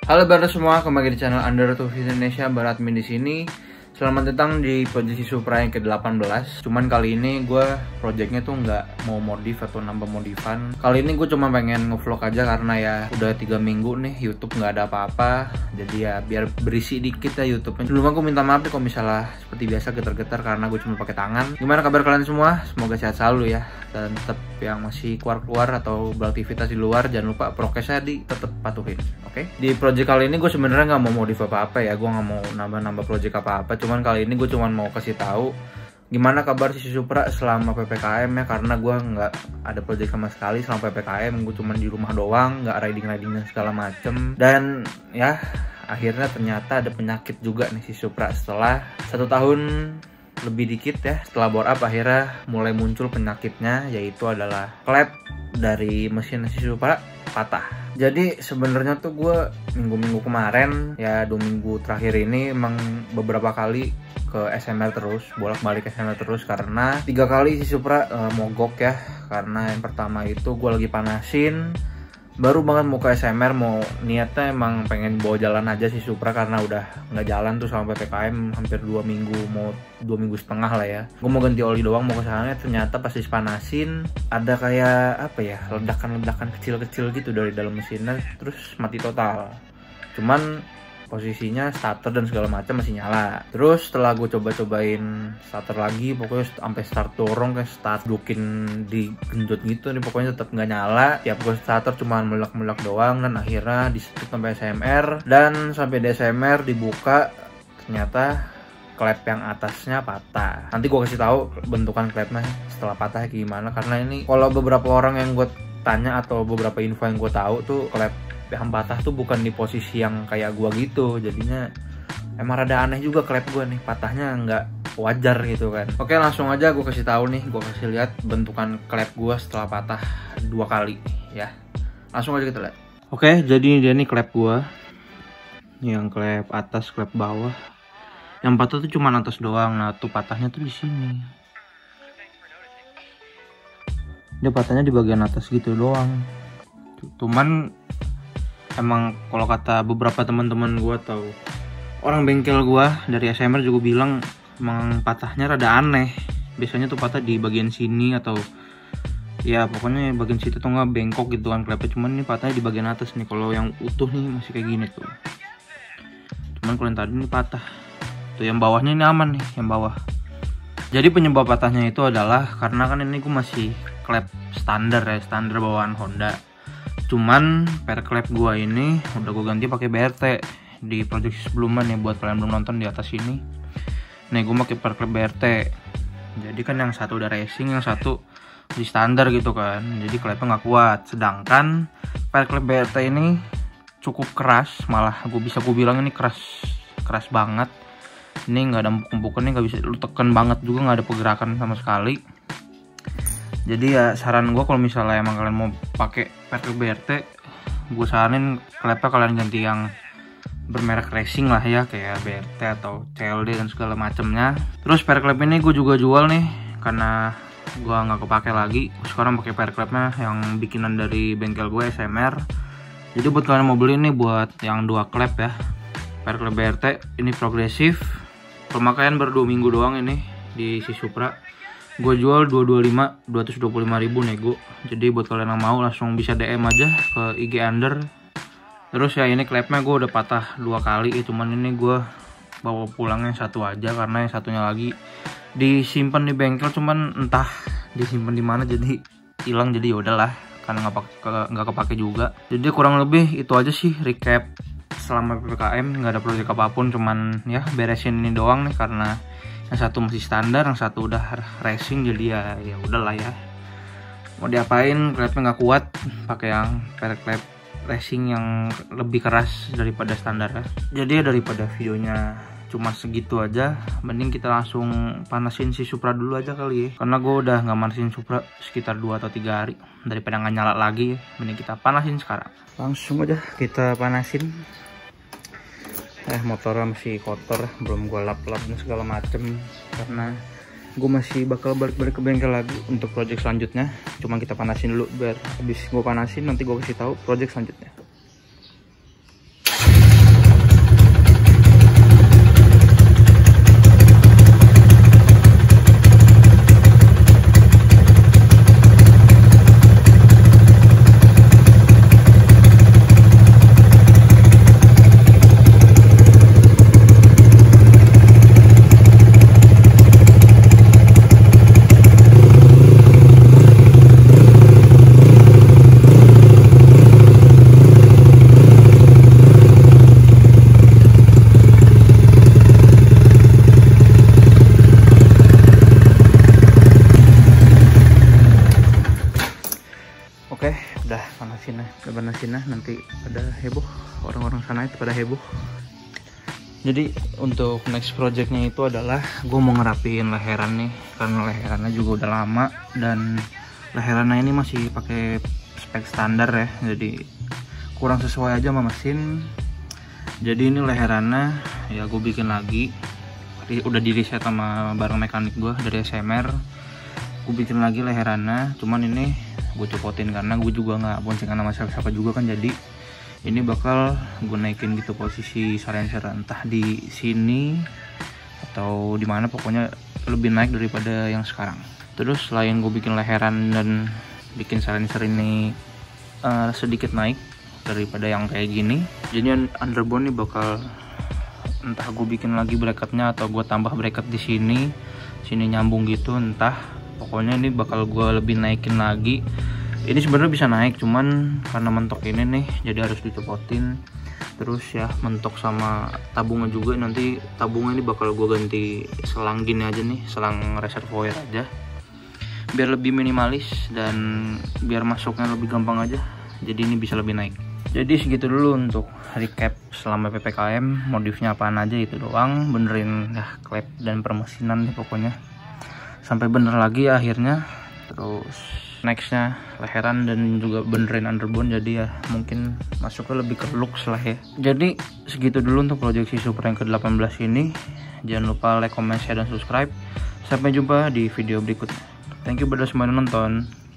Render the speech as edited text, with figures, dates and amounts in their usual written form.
Halo baru semua, kembali di channel Under to Indonesia. Barat Min di sini. Selamat datang di Project Supra yang ke-18. Cuman kali ini gue projectnya tuh nggak mau modif atau nambah modifan. Kali ini gue cuma pengen ngevlog aja karena ya udah 3 minggu nih YouTube nggak ada apa-apa. Jadi ya biar berisi dikit ya YouTube-nya. Sebelumnya gue minta maaf nih kalau misalnya seperti biasa getar-getar karena gue cuma pakai tangan. Gimana kabar kalian semua? Semoga sehat selalu ya. Dan tetap yang masih keluar-keluar atau beraktivitas di luar, jangan lupa prokesnya tetap patuhin, oke? Di project kali ini gue sebenarnya nggak mau modif apa-apa ya, gue nggak mau nambah-nambah project apa-apa. Cuman kali ini gue cuma mau kasih tahu gimana kabar si Supra selama PPKM ya, karena gue nggak ada project sama sekali selama PPKM. Gue cuma di rumah doang, nggak riding segala macem. Dan ya akhirnya ternyata ada penyakit juga nih si Supra setelah 1 tahun lebih dikit ya setelah bore up. Akhirnya mulai muncul penyakitnya, yaitu adalah klep dari mesin si Supra patah. Jadi sebenarnya tuh gue minggu-minggu kemarin ya 2 minggu terakhir ini emang beberapa kali ke SMR terus, bolak-balik SMR terus karena 3 kali si Supra mogok ya. Karena yang pertama itu gue lagi panasin, baru banget mau ke SMR, mau niatnya emang pengen bawa jalan aja si Supra karena udah nggak jalan tuh sama PPKM hampir 2 minggu, mau 2 minggu setengah lah ya. Gue mau ganti oli doang, mau ke sana, ternyata pas dipanasin ada kayak apa ya, ledakan kecil-kecil gitu dari dalam mesinnya, terus mati total. Cuman posisinya starter dan segala macam masih nyala. Terus setelah gue coba-cobain starter lagi, pokoknya sampai start dorong kayak start dukin di genjot gitu nih, pokoknya tetap nggak nyala. Tiap gue starter cuma meledak-meledak doang, dan akhirnya di stop sampai SMR. Dan sampai di SMR dibuka, ternyata klep yang atasnya patah. Nanti gue kasih tahu bentukan klepnya setelah patah gimana, karena ini kalau beberapa orang yang gue tanya atau beberapa info yang gue tahu tuh klep yang patah tuh bukan di posisi yang kayak gua gitu. Jadinya emang rada aneh juga klep gua nih, patahnya nggak wajar gitu kan. Oke, langsung aja gua kasih tahu nih, gua kasih lihat bentukan klep gua setelah patah 2 kali ya. Langsung aja kita lihat. Oke, jadi dia nih klep gua. Yang klep atas, klep bawah. Yang patah tuh cuma atas doang. Nah, tuh patahnya tuh di sini. Dia patahnya di bagian atas gitu doang. Cuman emang kalau kata beberapa teman-teman gue atau orang bengkel gue dari SMR juga bilang emang patahnya rada aneh. Biasanya tuh patah di bagian sini atau ya pokoknya bagian situ tuh nggak bengkok gitu kan klepnya. Cuman ini patahnya di bagian atas nih. Kalau yang utuh nih masih kayak gini tuh. Cuman kalau yang tadi ini patah. Tuh yang bawahnya ini aman nih, yang bawah. Jadi penyebab patahnya itu adalah karena kan ini gue masih klep standar ya, standar bawaan Honda. Cuman per klep gua ini udah gua ganti pakai BRT di project sebelumnya nih. Buat kalian belum nonton di atas ini nih, gua pakai per klep BRT. Jadi kan yang satu udah racing, yang satu di standar gitu kan, jadi klepnya nggak kuat. Sedangkan per klep BRT ini cukup keras, malah gua bilang ini keras banget. Ini nggak ada empuk-empukannya, nggak bisa lu tekan banget juga, nggak ada pergerakan sama sekali. Jadi ya saran gue kalau misalnya emang kalian mau pakai per klep BRT, gue saranin klepnya kalian ganti yang bermerek racing lah ya, kayak BRT atau CLD dan segala macamnya. Terus per klep ini gue juga jual nih karena gue nggak kepake lagi. Sekarang pakai per klepnya yang bikinan dari bengkel gue SMR. Jadi buat kalian mau beli nih buat yang 2 klep ya, per klep BRT ini progresif. Pemakaian baru 2 minggu doang ini di si Supra. Gue jual 225.000 nego. Jadi buat kalian yang mau langsung bisa DM aja ke IG Under. Terus ya ini klepnya gue udah patah 2 kali ya, cuman ini gue bawa pulangnya 1 aja karena yang satunya lagi disimpan di bengkel, cuman entah disimpan di mana jadi hilang. Jadi ya udahlah, karena nggak kepake juga. Jadi kurang lebih itu aja sih recap selama PPKM. Nggak ada proyek apapun, cuman ya beresin ini doang nih karena yang satu masih standar, yang satu udah racing. Jadi ya udahlah ya, mau diapain, klepnya nggak kuat, pakai yang per klep racing yang lebih keras daripada standar ya. Jadi ya daripada videonya cuma segitu aja, mending kita langsung panasin si Supra dulu aja kali ya, karena gue udah nggak manasin Supra sekitar 2 atau 3 hari. Daripada nggak nyala lagi ya, mending kita panasin sekarang. Langsung aja kita panasin. Motornya masih kotor, belum gue lap-lap dan segala macem karena gue masih bakal balik-balik ke bengkel lagi untuk project selanjutnya. Cuma kita panasin dulu, biar habis gue panasin nanti gue kasih tahu project selanjutnya. sini nanti pada heboh, orang-orang sana itu pada heboh. Jadi untuk next projectnya itu adalah gue mau ngerapiin leheran nih, karena leherannya juga udah lama dan leherannya ini masih pakai spek standar ya, jadi kurang sesuai aja sama mesin. Jadi ini leherannya ya gue bikin lagi, udah di reset sama barang mekanik gue dari SMR. Gue bikin lagi leherannya, cuman ini gue copotin karena gue juga nggak boncengan sama siapa-siapa juga kan, jadi ini bakal gue naikin gitu posisi silencer, entah di sini atau di mana, pokoknya lebih naik daripada yang sekarang. Terus selain gue bikin leheran dan bikin silencer ini sedikit naik daripada yang kayak gini, jadi underbone ini bakal entah gue bikin lagi bracketnya atau gue tambah bracket di sini nyambung gitu, entah pokoknya ini bakal gue lebih naikin lagi. Ini sebenarnya bisa naik, cuman karena mentok ini nih jadi harus dicopotin. Terus ya mentok sama tabungnya juga, nanti tabungnya ini bakal gue ganti selang gini aja nih, selang reservoir aja biar lebih minimalis dan biar masuknya lebih gampang aja, jadi ini bisa lebih naik. Jadi segitu dulu untuk recap selama PPKM, modifnya apaan aja itu doang, benerin ya klep dan permesinan nih pokoknya sampai bener lagi akhirnya. Terus nextnya leheran dan juga benerin underbone, jadi ya mungkin masuknya lebih ke looks lah ya. Jadi segitu dulu untuk proyeksi Supra yang ke-18 ini. Jangan lupa like, comment, share, dan subscribe. Sampai jumpa di video berikutnya. Thank you buat semua yang nonton.